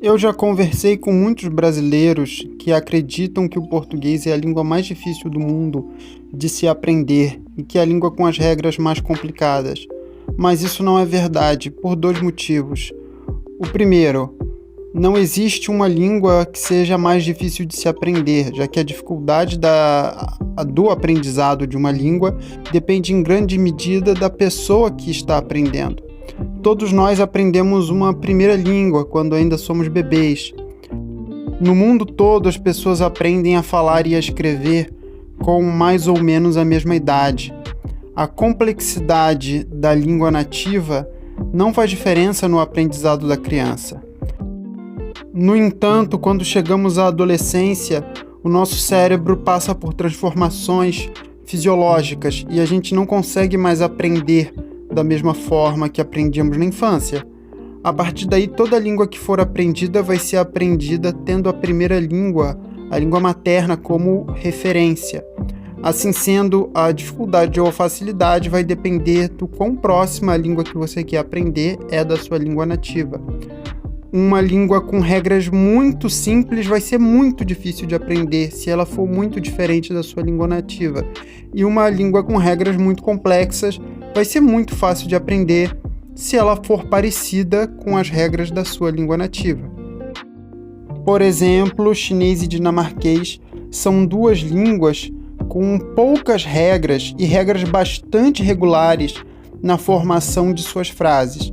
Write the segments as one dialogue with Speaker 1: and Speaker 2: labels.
Speaker 1: Eu já conversei com muitos brasileiros que acreditam que o português é a língua mais difícil do mundo de se aprender e que é a língua com as regras mais complicadas. Mas isso não é verdade, por dois motivos. O primeiro, não existe uma língua que seja mais difícil de se aprender, já que a dificuldade do aprendizado de uma língua depende em grande medida da pessoa que está aprendendo. Todos nós aprendemos uma primeira língua quando ainda somos bebês. No mundo todo, as pessoas aprendem a falar e a escrever com mais ou menos a mesma idade. A complexidade da língua nativa não faz diferença no aprendizado da criança. No entanto, quando chegamos à adolescência, o nosso cérebro passa por transformações fisiológicas e a gente não consegue mais aprender da mesma forma que aprendíamos na infância. A partir daí, toda língua que for aprendida vai ser aprendida tendo a primeira língua, a língua materna, como referência. Assim sendo, a dificuldade ou a facilidade vai depender do quão próxima a língua que você quer aprender é da sua língua nativa. Uma língua com regras muito simples vai ser muito difícil de aprender se ela for muito diferente da sua língua nativa. E uma língua com regras muito complexas vai ser muito fácil de aprender se ela for parecida com as regras da sua língua nativa. Por exemplo, chinês e dinamarquês são duas línguas com poucas regras e regras bastante regulares na formação de suas frases,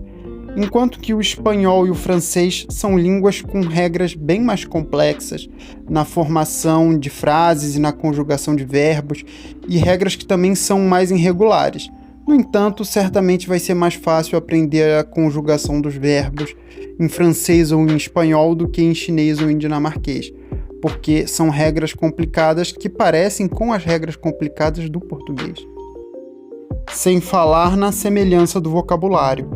Speaker 1: enquanto que o espanhol e o francês são línguas com regras bem mais complexas na formação de frases e na conjugação de verbos, e regras que também são mais irregulares. No entanto, certamente vai ser mais fácil aprender a conjugação dos verbos em francês ou em espanhol do que em chinês ou em dinamarquês, porque são regras complicadas que parecem com as regras complicadas do português. Sem falar na semelhança do vocabulário.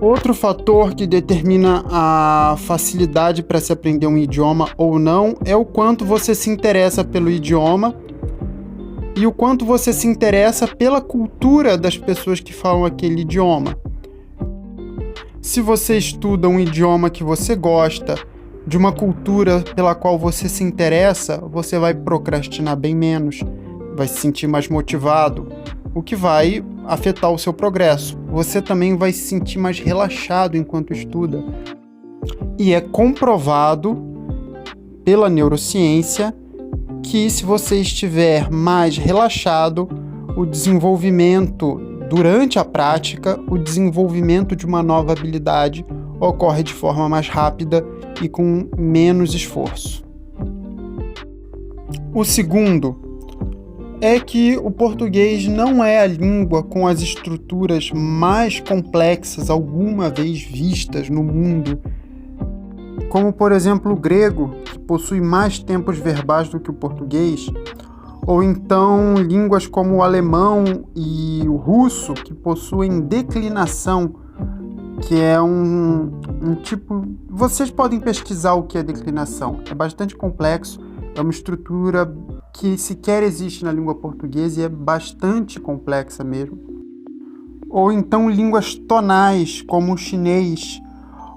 Speaker 1: Outro fator que determina a facilidade para se aprender um idioma ou não é o quanto você se interessa pelo idioma e o quanto você se interessa pela cultura das pessoas que falam aquele idioma. Se você estuda um idioma que você gosta, de uma cultura pela qual você se interessa, você vai procrastinar bem menos, vai se sentir mais motivado, o que vai afetar o seu progresso. Você também vai se sentir mais relaxado enquanto estuda. E é comprovado pela neurociência que se você estiver mais relaxado, o desenvolvimento durante a prática, o desenvolvimento de uma nova habilidade ocorre de forma mais rápida e com menos esforço. O segundo é que o português não é a língua com as estruturas mais complexas alguma vez vistas no mundo, como, por exemplo, o grego, que possui mais tempos verbais do que o português, ou então línguas como o alemão e o russo, que possuem declinação, que é um tipo... Vocês podem pesquisar o que é declinação, é bastante complexo, é uma estrutura que sequer existe na língua portuguesa e é bastante complexa mesmo. Ou então línguas tonais, como o chinês,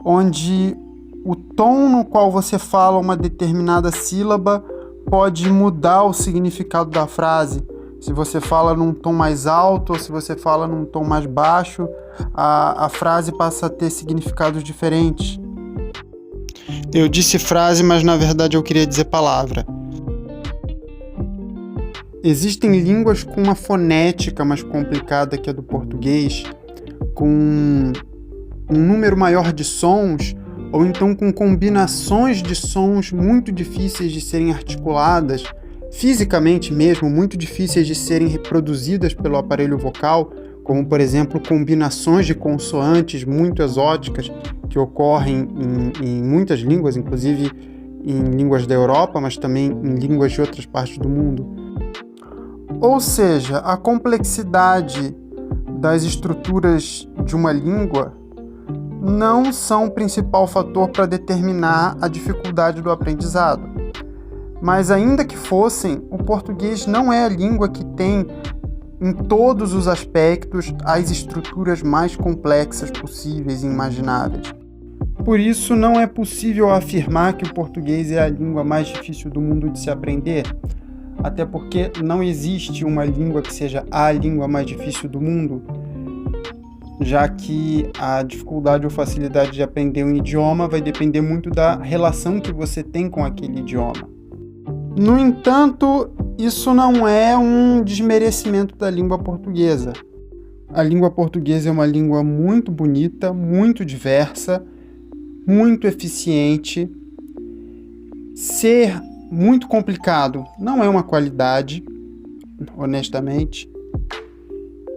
Speaker 1: onde o tom no qual você fala uma determinada sílaba pode mudar o significado da frase. Se você fala num tom mais alto ou se você fala num tom mais baixo, a frase passa a ter significados diferentes. Eu disse frase, mas na verdade eu queria dizer palavra. Existem línguas com uma fonética mais complicada que a do português, com um número maior de sons, ou então com combinações de sons muito difíceis de serem articuladas, fisicamente mesmo, muito difíceis de serem reproduzidas pelo aparelho vocal, como, por exemplo, combinações de consoantes muito exóticas que ocorrem em muitas línguas, inclusive em línguas da Europa, mas também em línguas de outras partes do mundo. Ou seja, a complexidade das estruturas de uma língua não são o principal fator para determinar a dificuldade do aprendizado. Mas ainda que fossem, o português não é a língua que tem, em todos os aspectos, as estruturas mais complexas possíveis e imagináveis. Por isso, não é possível afirmar que o português é a língua mais difícil do mundo de se aprender, até porque não existe uma língua que seja a língua mais difícil do mundo, já que a dificuldade ou facilidade de aprender um idioma vai depender muito da relação que você tem com aquele idioma. No entanto, isso não é um desmerecimento da língua portuguesa. A língua portuguesa é uma língua muito bonita, muito diversa, muito eficiente. Ser muito complicado não é uma qualidade, honestamente.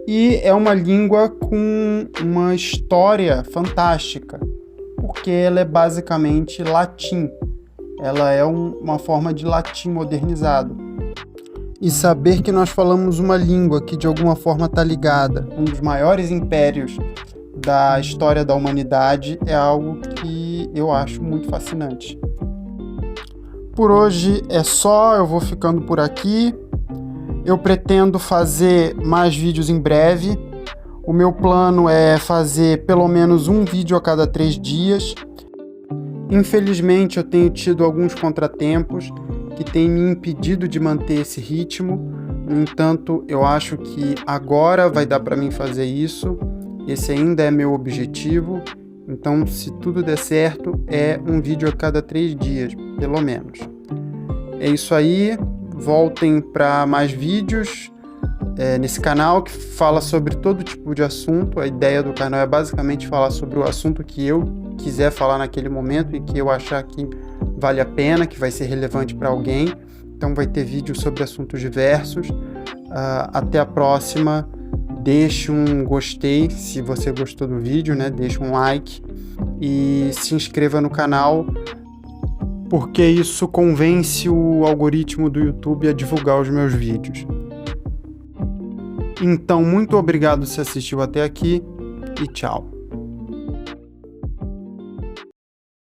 Speaker 1: E é uma língua com uma história fantástica, porque ela é basicamente latim. Ela é uma forma de latim modernizado. E saber que nós falamos uma língua que de alguma forma está ligada a um dos maiores impérios da história da humanidade é algo que eu acho muito fascinante. Por hoje é só, eu vou ficando por aqui. Eu pretendo fazer mais vídeos em breve. O meu plano é fazer pelo menos um vídeo a cada 3 dias. Infelizmente, eu tenho tido alguns contratempos que têm me impedido de manter esse ritmo. No entanto, eu acho que agora vai dar para mim fazer isso. Esse ainda é meu objetivo. Então, se tudo der certo, é um vídeo a cada 3 dias, pelo menos. É isso aí. Voltem para mais vídeos nesse canal que fala sobre todo tipo de assunto. A ideia do canal é basicamente falar sobre o assunto que eu quiser falar naquele momento e que eu achar que vale a pena, que vai ser relevante para alguém. Então vai ter vídeos sobre assuntos diversos. Até a próxima. Deixe um gostei se você gostou do vídeo, né? Deixe um like e se inscreva no canal, porque isso convence o algoritmo do YouTube a divulgar os meus vídeos. Então, muito obrigado se assistiu até aqui e tchau.